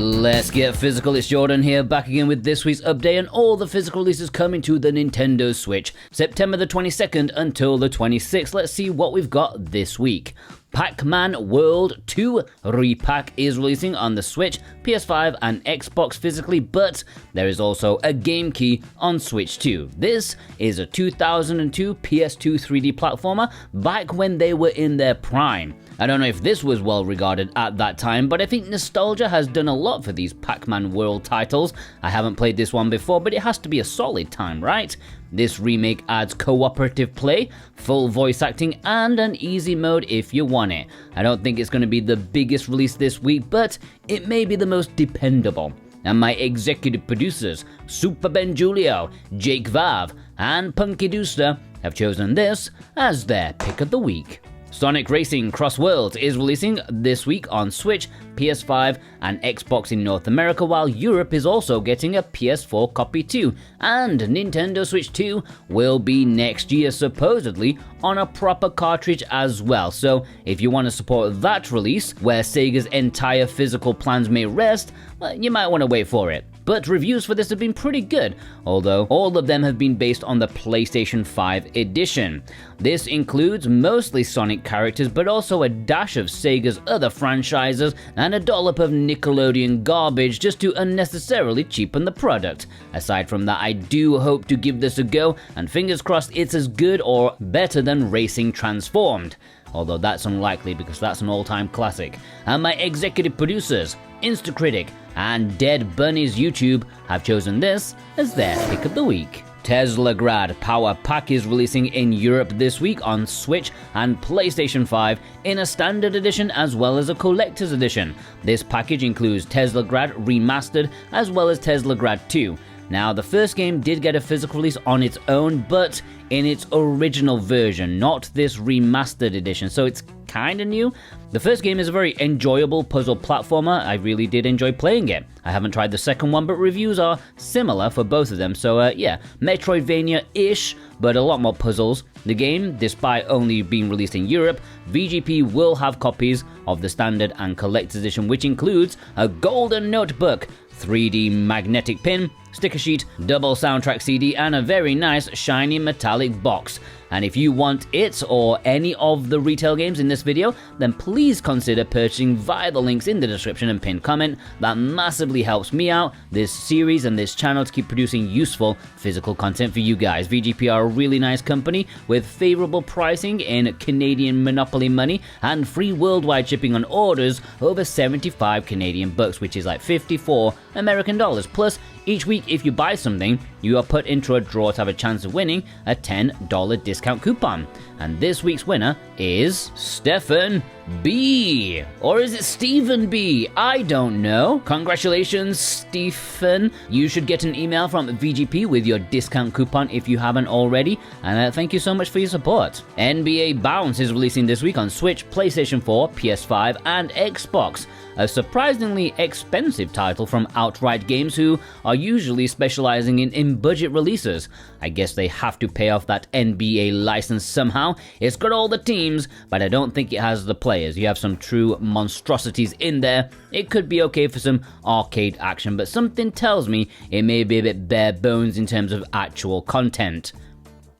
Let's get physical. It's Jordan here, back again with this week's update and all the physical releases coming to the Nintendo Switch, September the 22nd until the 26th. Let's see what we've got this week. Pac-Man World 2 Re-PAC is releasing on the Switch, PS5 and Xbox physically, but there is also a game key on Switch 2. This is a 2002 PS2 3D platformer back when they were in their prime. I don't know if this was well regarded at that time, but I think nostalgia has done a lot for these Pac-Man World titles. I haven't played this one before, but it has to be a solid time, right? This remake adds cooperative play, full voice acting, and an easy mode if you want it. I don't think it's going to be the biggest release this week, but it may be the most dependable. And my executive producers, Super Ben Julio, Jake Vav, and Punky Dooster, have chosen this as their pick of the week. Sonic Racing CrossWorlds is releasing this week on Switch, PS5 and Xbox in North America, while Europe is also getting a PS4 copy too, and Nintendo Switch 2 will be next year supposedly on a proper cartridge as well. So if you want to support that release, where Sega's entire physical plans may rest, well, you might want to wait for it. But reviews for this have been pretty good, although all of them have been based on the PlayStation 5 edition. This includes mostly Sonic characters, but also a dash of Sega's other franchises and a dollop of Nickelodeon garbage just to unnecessarily cheapen the product. Aside from that, I do hope to give this a go, and fingers crossed it's as good or better than Racing Transformed. Although that's unlikely because that's an all-time classic. And my executive producers, Instacritic and Dead Bunny's YouTube, have chosen this as their pick of the week. Teslagrad Power Pack is releasing in Europe this week on Switch and PlayStation 5 in a standard edition as well as a collector's edition. This package includes Teslagrad Remastered as well as Teslagrad 2. Now, the first game did get a physical release on its own, but in its original version, not this remastered edition, so it's kinda new. The first game is a very enjoyable puzzle platformer. I really did enjoy playing it. I haven't tried the second one, but reviews are similar for both of them, so yeah, Metroidvania-ish, but a lot more puzzles. The game, despite only being released in Europe, VGP will have copies of the standard and collector's edition, which includes a golden notebook, 3D magnetic pin, sticker sheet, double soundtrack CD, and a very nice shiny metallic box. And if you want it or any of the retail games in this video, then please consider purchasing via the links in the description and pinned comment. That massively helps me out, this series and this channel, to keep producing useful physical content for you guys. VGP are a really nice company with favorable pricing in Canadian Monopoly money and free worldwide shipping on orders over 75 Canadian bucks, which is like 54 American dollars. Plus, each week if you buy something, you are put into a draw to have a chance of winning a $10 discount coupon. And this week's winner is Stefan B. Or is it Stephen B? I don't know. Congratulations, Stephen. You should get an email from VGP with your discount coupon if you haven't already. And thank you so much for your support. NBA Bounce is releasing this week on Switch, PlayStation 4, PS5, and Xbox. A surprisingly expensive title from Outright Games, who are usually specializing in budget releases. I guess they have to pay off that NBA license somehow. It's got all the teams, but I don't think it has the players. You have some true monstrosities in there. It could be okay for some arcade action, but something tells me it may be a bit bare bones in terms of actual content.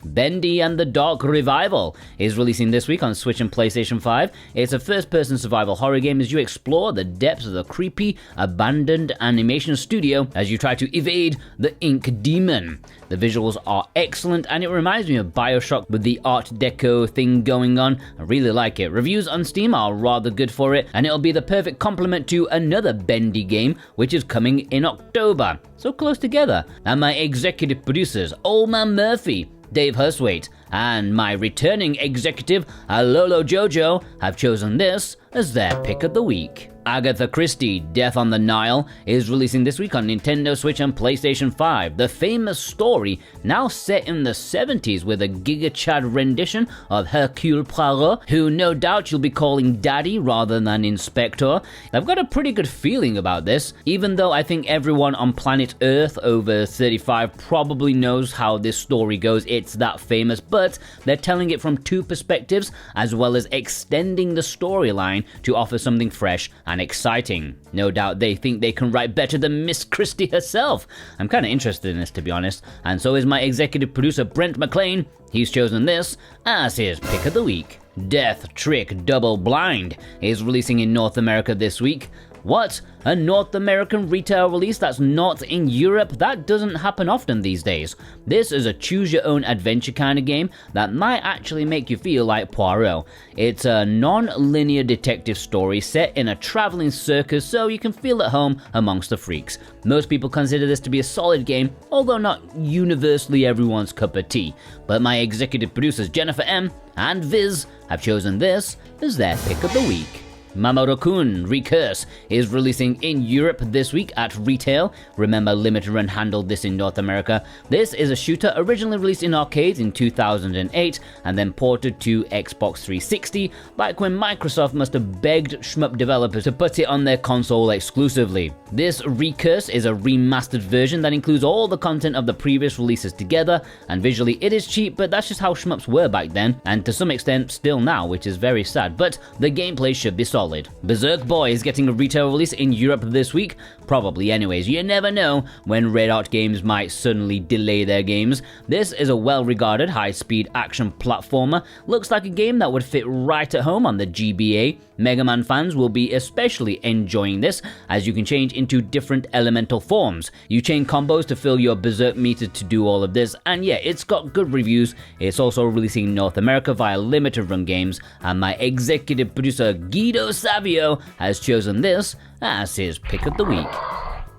Bendy and the Dark Revival is releasing this week on Switch and PlayStation 5. It's a first-person survival horror game as you explore the depths of the creepy, abandoned animation studio as you try to evade the Ink Demon. The visuals are excellent and it reminds me of BioShock with the Art Deco thing going on. I really like it. Reviews on Steam are rather good for it, and it'll be the perfect complement to another Bendy game which is coming in October. So close together. And my executive producers, Old Man Murphy, Dave Hurstwaite, and my returning executive, Alolo Jojo, have chosen this as their pick of the week. Agatha Christie, Death on the Nile, is releasing this week on Nintendo Switch and PlayStation 5. The famous story, now set in the 70s with a Giga Chad rendition of Hercule Poirot, who no doubt you'll be calling Daddy rather than Inspector. I've got a pretty good feeling about this, even though I think everyone on planet Earth over 35 probably knows how this story goes. It's that famous, but they're telling it from two perspectives, as well as extending the storyline to offer something fresh and exciting. No doubt they think they can write better than Miss Christie herself. I'm kinda interested in this, to be honest, and so is my executive producer Brent McLean. He's chosen this as his pick of the week. Death Trick Double Blind is releasing in North America this week. What? A North American retail release that's not in Europe? That doesn't happen often these days. This is a choose-your-own adventure kind of game that might actually make you feel like Poirot. It's a non-linear detective story set in a traveling circus, so you can feel at home amongst the freaks. Most people consider this to be a solid game, although not universally everyone's cup of tea. But my executive producers Jennifer M. and Viz have chosen this as their pick of the week. Mamorukun ReCurse is releasing in Europe this week at retail. Remember, Limited Run handled this in North America. This is a shooter originally released in arcades in 2008 and then ported to Xbox 360, back when Microsoft must have begged shmup developers to put it on their console exclusively. This ReCurse is a remastered version that includes all the content of the previous releases together, and visually it is cheap, but that's just how shmups were back then, and to some extent still now, which is very sad, but the gameplay should be solid. Berserk Boy is getting a retail release in Europe this week. Probably anyways, you never know when Red Hot Games might suddenly delay their games. This is a well-regarded high-speed action platformer. Looks like a game that would fit right at home on the GBA. Mega Man fans will be especially enjoying this, as you can change into different elemental forms. You chain combos to fill your Berserk meter to do all of this, and yeah, it's got good reviews. It's also releasing in North America via Limited Run Games, and my executive producer Guido Savio has chosen this as his pick of the week.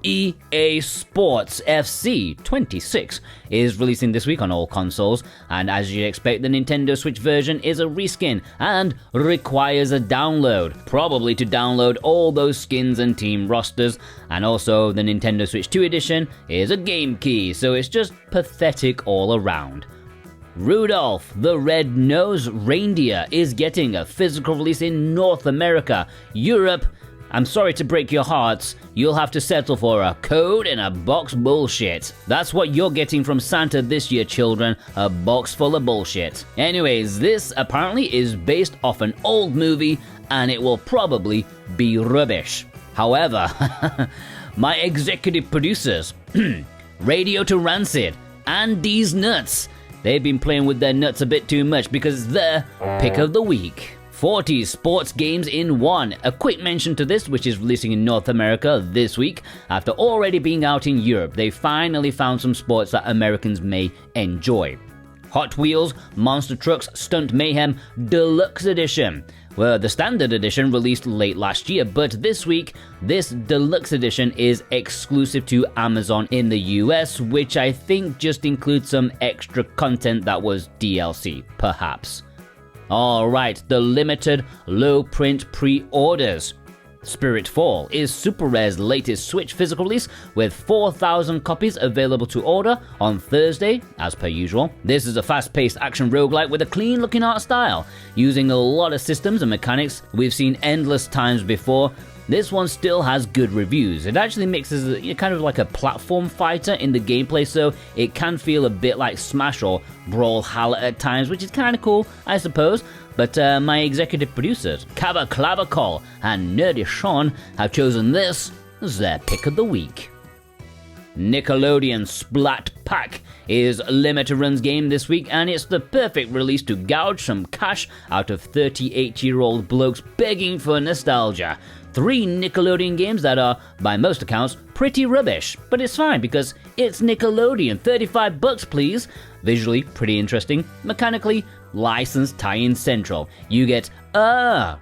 EA Sports FC 26 is releasing this week on all consoles, and as you'd expect, the Nintendo Switch version is a reskin and requires a download, probably to download all those skins and team rosters, and also the Nintendo Switch 2 edition is a game key, so it's just pathetic all around. Rudolph the Red-Nosed Reindeer is getting a physical release in North America. Europe, I'm sorry to break your hearts, you'll have to settle for a code in a box bullshit. That's what you're getting from Santa this year, children, a box full of bullshit. Anyways, this apparently is based off an old movie, and it will probably be rubbish. However, my executive producers, Radio to Rancid, and These Nuts, they've been playing with their nuts a bit too much because it's their pick of the week. 40 sports games in one. A quick mention to this, which is releasing in North America this week. After already being out in Europe, they finally found some sports that Americans may enjoy. Hot Wheels Monster Trucks Stunt Mayhem Deluxe Edition. Well, the standard edition released late last year, but this week, this deluxe edition is exclusive to Amazon in the US, which I think just includes some extra content that was DLC, perhaps. Alright, the limited low print pre-orders. Spiritfall is Super Rare's latest Switch physical release, with 4,000 copies available to order on Thursday, as per usual. This is a fast-paced action roguelike with a clean-looking art style, using a lot of systems and mechanics we've seen endless times before. This one still has good reviews. It actually mixes kind of like a platform fighter in the gameplay, so it can feel a bit like Smash or Brawlhalla at times, which is kind of cool, I suppose. But my executive producers, Kava Clavacol and Nerdy Sean, have chosen this as their pick of the week. Nickelodeon Splat Pack is limited runs game this week, and it's the perfect release to gouge some cash out of 38-year-old blokes begging for nostalgia. 3 Nickelodeon games that are, by most accounts, pretty rubbish, but it's fine because it's Nickelodeon. $35 please. Visually pretty interesting, mechanically licensed tie-in central. You get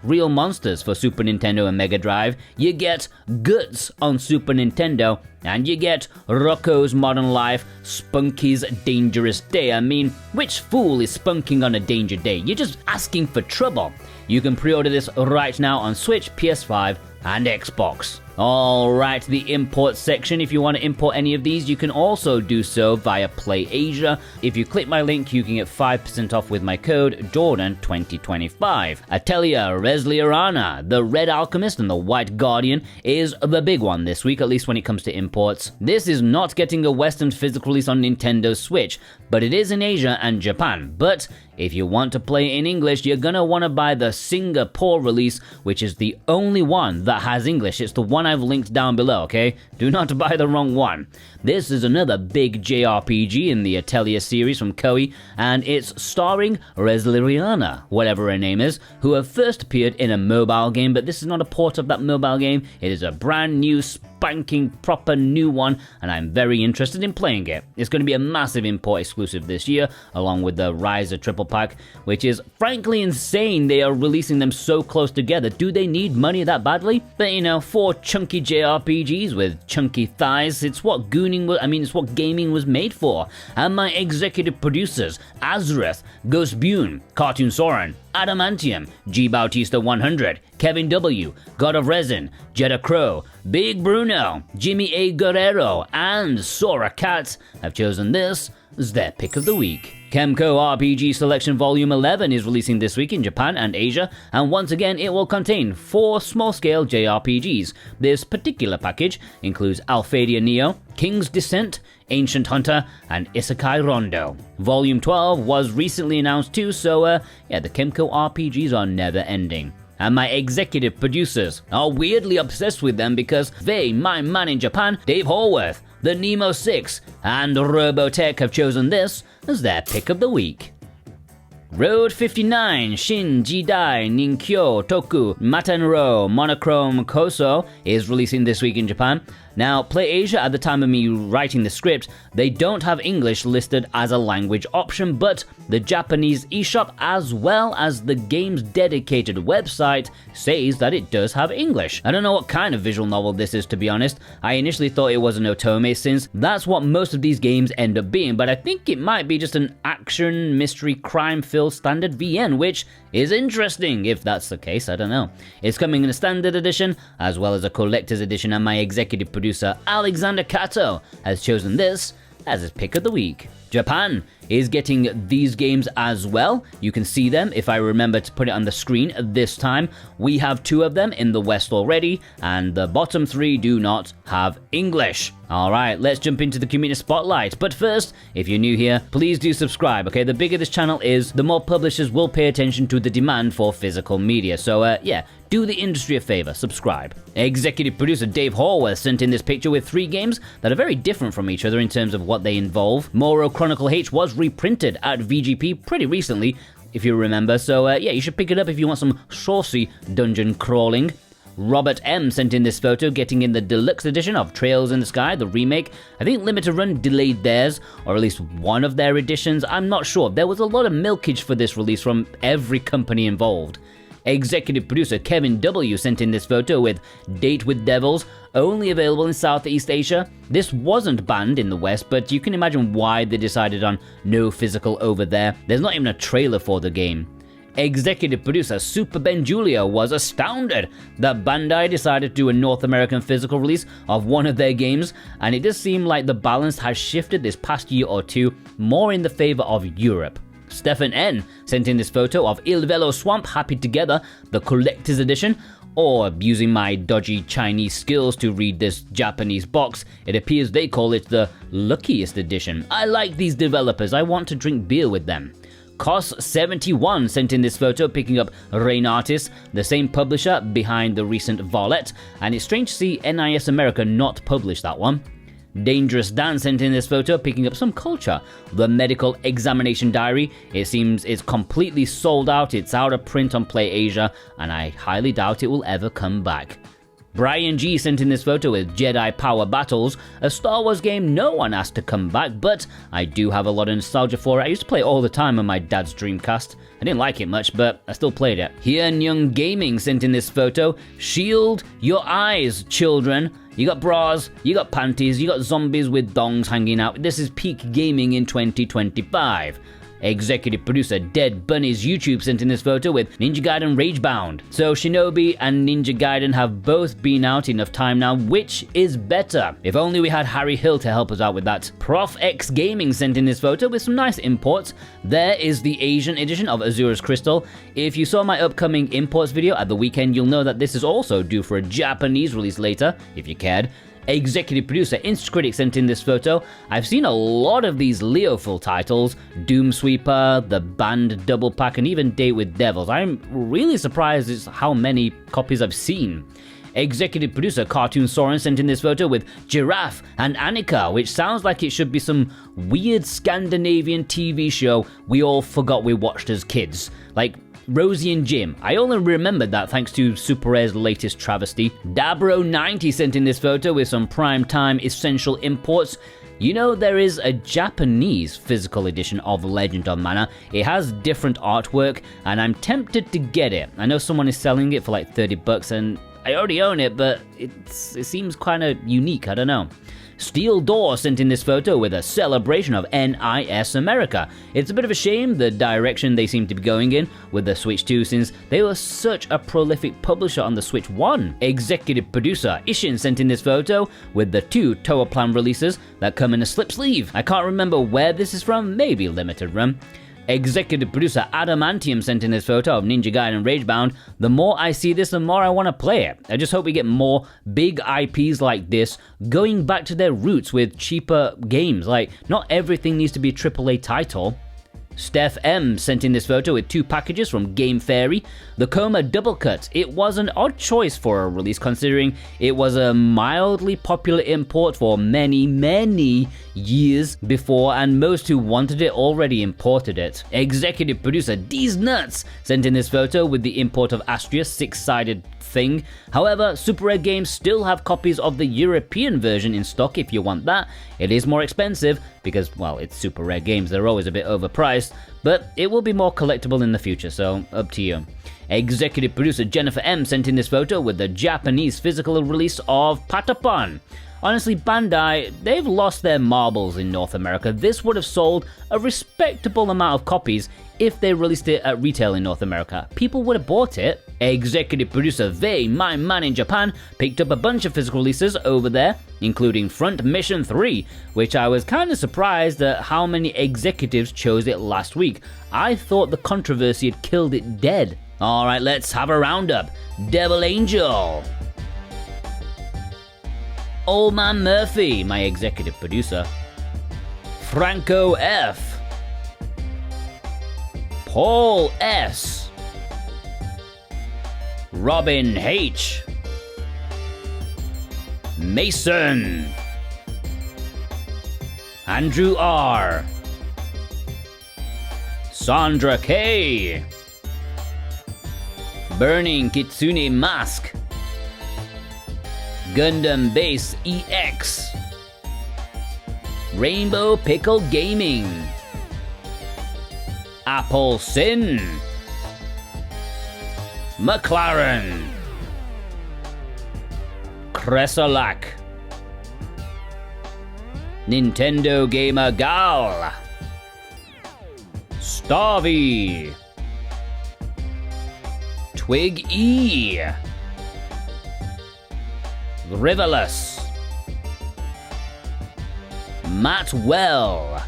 Real Monsters for Super Nintendo and Mega Drive, you get Guts on Super Nintendo, and you get Rocko's Modern Life, Spunky's Dangerous Day. I mean, which fool is spunking on a danger day? You're just asking for trouble. You can pre-order this right now on Switch, PS5, and Xbox. Alright, the import section. If you want to import any of these, you can also do so via PlayAsia. If you click my link, you can get 5% off with my code Jordan2025. Atelier, Resleriana, the Red Alchemist, and the White Guardian is the big one this week, at least when it comes to imports. imports. This is not getting a Western physical release on Nintendo Switch, but it is in Asia and Japan. But if you want to play it in English, you're gonna want to buy the Singapore release, which is the only one that has English. It's the one I've linked down below, okay? Do not buy the wrong one. This is another big JRPG in the Atelier series from Koei, and it's starring Resleriana, whatever her name is, who have first appeared in a mobile game, but this is not a port of that mobile game. It is a brand new, spanking, proper new one, and I'm very interested in playing it. It's going to be a massive import exclusive this year, along with the Riser Triple Pack, which is frankly insane they are releasing them so close together. Do they need money that badly? But you know, 4 chunky JRPGs with chunky thighs, it's what it's what gaming was made for. And my executive producers, Azareth, Ghost Bune, Cartoon Soren, Adamantium, G Bautista 100, Kevin W, God of Resin, Jeddah Crow, Big Bruno, Jimmy A. Guerrero, and Sora Cat have chosen this as their pick of the week. Kemco RPG Selection Volume 11 is releasing this week in Japan and Asia, and once again it will contain 4 small-scale JRPGs. This particular package includes Alphadia Neo, King's Descent, Ancient Hunter, and Isekai Rondo. Volume 12 was recently announced too, so yeah, the Kemco RPGs are never ending. And my executive producers are weirdly obsessed with them because they, my man in Japan, Dave Horworth, the Nemo 6, and Robotech have chosen this as their pick of the week. Road 59, Shin, Jidai, Ninkyou, Tokku, Matenrou, Monochrome, Kousou is releasing this week in Japan. Now, Play Asia, at the time of me writing the script, they don't have English listed as a language option, but the Japanese eShop as well as the game's dedicated website says that it does have English. I don't know what kind of visual novel this is, to be honest. I initially thought it was an otome, since that's what most of these games end up being, but I think it might be just an action, mystery, crime-filled standard VN, which is interesting. If that's the case, I don't know. It's coming in a standard edition, as well as a collector's edition, and my executive producer Alexander Kato has chosen this as his pick of the week. Japan is getting these games as well. You can see them if I remember to put it on the screen this time. We have 2 of them in the West already, and the bottom 3 do not have English. Alright, let's jump into the community spotlight. But first, if you're new here, please do subscribe, okay? The bigger this channel is, the more publishers will pay attention to the demand for physical media. So yeah, do the industry a favor, subscribe. Executive producer Dave Horworth sent in this picture with 3 games that are very different from each other in terms of what they involve. Moro Chronicle H was reprinted at VGP pretty recently, if you remember, so yeah, you should pick it up if you want some saucy dungeon crawling. Robert M sent in this photo getting in the deluxe edition of Trails in the Sky, the remake. I think Limited Run delayed theirs, or at least one of their editions, I'm not sure. There was a lot of milkage for this release from every company involved. Executive producer Kevin W sent in this photo with Date with Devils, only available in Southeast Asia. This wasn't banned in the West, but you can imagine why they decided on no physical over there. There's not even a trailer for the game. Executive producer Super Ben Julia was astounded that Bandai decided to do a North American physical release of one of their games, and it does seem like the balance has shifted this past year or two more in the favor of Europe. Stefan N sent in this photo of Il Velo Swamp Happy Together, the collector's edition, or using my dodgy Chinese skills to read this Japanese box, it appears they call it the luckiest edition. I like these developers, I want to drink beer with them. Cos71 sent in this photo picking up Rain Artist, the same publisher behind the recent Varlet, and it's strange to see NIS America not publish that one. Dangerous Dan sent in this photo picking up some culture. The Medical Examination Diary, it seems it's completely sold out, it's out of print on Play Asia, and I highly doubt it will ever come back. Brian G sent in this photo with Jedi Power Battles, a Star Wars game no one asked to come back, but I do have a lot of nostalgia for it. I used to play it all the time on my dad's Dreamcast. I didn't like it much, but I still played it. Hyun Young Gaming sent in this photo, Shield your eyes, children. You got bras, you got panties, you got zombies with dongs hanging out. This is peak gaming in 2025. Executive producer Dead Bunny's YouTube sent in this photo with Ninja Gaiden Ragebound. So Shinobi and Ninja Gaiden have both been out enough time now, which is better. If only we had Harry Hill to help us out with that. Prof X Gaming sent in this photo with some nice imports. There is the Asian edition of Azura's Crystal. If you saw my upcoming imports video at the weekend, you'll know that this is also due for a Japanese release later, if you cared. Executive producer Instacritic sent in this photo. I've seen a lot of these Leoful titles, Doomsweeper, the Band Double Pack, and even Date with Devils. I'm really surprised at how many copies I've seen. Executive producer Cartoon Soren sent in this photo with Giraffe and Annika, which sounds like it should be some weird Scandinavian TV show we all forgot we watched as kids. Like Rosie and Jim. I only remembered that thanks to Super Rare's latest travesty. Dabro90 sent in this photo with some primetime essential imports. You know, there is a Japanese physical edition of Legend of Mana. It has different artwork, and I'm tempted to get it. I know someone is selling it for like $30, and I already own it, but it seems kind of unique, I don't know. Steel Door sent in this photo with a celebration of NIS America. It's a bit of a shame the direction they seem to be going in with the Switch 2, since they were such a prolific publisher on the Switch 1. Executive producer Ishin sent in this photo with the 2 Toa Plan releases that come in a slip sleeve. I can't remember where this is from, maybe Limited Run. Executive producer Adamantium sent in this photo of Ninja Gaiden Ragebound. The more I see this, the more I want to play it. I just hope we get more big IPs like this going back to their roots with cheaper games. Like, not everything needs to be a AAA title. Steph M sent in this photo with 2 packages from Game Fairy. The Coma Double Cut. It was an odd choice for a release considering it was a mildly popular import for many years before, and most who wanted it already imported it. Executive producer D's Nuts sent in this photo with the import of Astria's 6-sided thing. However, Super Rare Games still have copies of the European version in stock if you want that. It is more expensive because, well, it's Super Rare Games, they're always a bit overpriced, but it will be more collectible in the future, so up to you. Executive producer Jennifer M sent in this photo with the Japanese physical release of Patapon. Honestly, Bandai, they've lost their marbles in North America. This would have sold a respectable amount of copies if they released it at retail in North America. People would have bought it. Executive producer Vei, my man in Japan, picked up a bunch of physical releases over there, including Front Mission 3, which I was kind of surprised at how many executives chose it last week. I thought the controversy had killed it dead. Alright, let's have a roundup. Devil Angel. Old Man Murphy, my executive producer. Franco F. Paul S. Robin H. Mason. Andrew R. Sandra K. Burning Kitsune Mask. Gundam Base EX. Rainbow Pickle Gaming. Apple Sin. McLaren. Kresolak. Nintendo Gamer Gal. Starvey. Twig E. Riverless. Matt Well.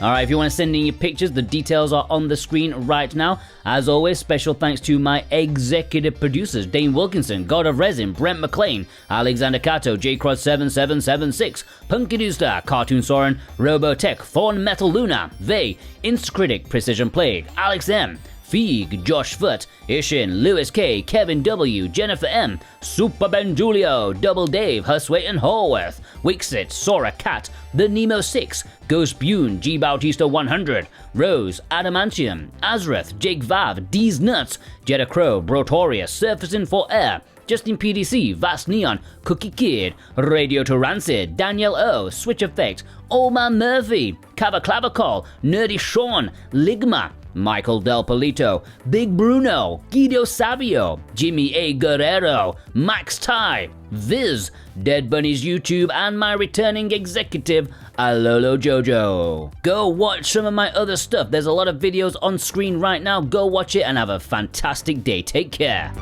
Alright, if you want to send in your pictures, the details are on the screen right now. As always, special thanks to my executive producers, Dane Wilkinson, God of Resin, Brent McLean, Alexander Cato, JCross7776, Punkidooster, Cartoon Soren, Robotech, Thorn Metal Luna, Vey, Instacritic, Precision Plague, Alex M, Feig, Josh Foot, Ishin, Lewis K, Kevin W, Jennifer M, Super Ben Julio, Double Dave, Husway and Horworth, Wixit, Sora Cat, The Nemo 6, Ghost Bune, G Bautista 100, Rose, Adamantium, Azrath, Jake Vav, D's Nuts, Jetta Crow, Brotorius, Surfacing for Air, Justin PDC, Vast Neon, Cookie Kid, Radio to Rancid, Danielle O, Switch Effect, Old Man Murphy, Cava Clavicol, Nerdy Sean, Ligma, Michael Del Polito, Big Bruno, Guido Savio, Jimmy A. Guerrero, Max Ty, Viz, Dead Bunny's YouTube, and my returning executive, Alolo Jojo. Go watch some of my other stuff. There's a lot of videos on screen right now. Go watch it and have a fantastic day. Take care.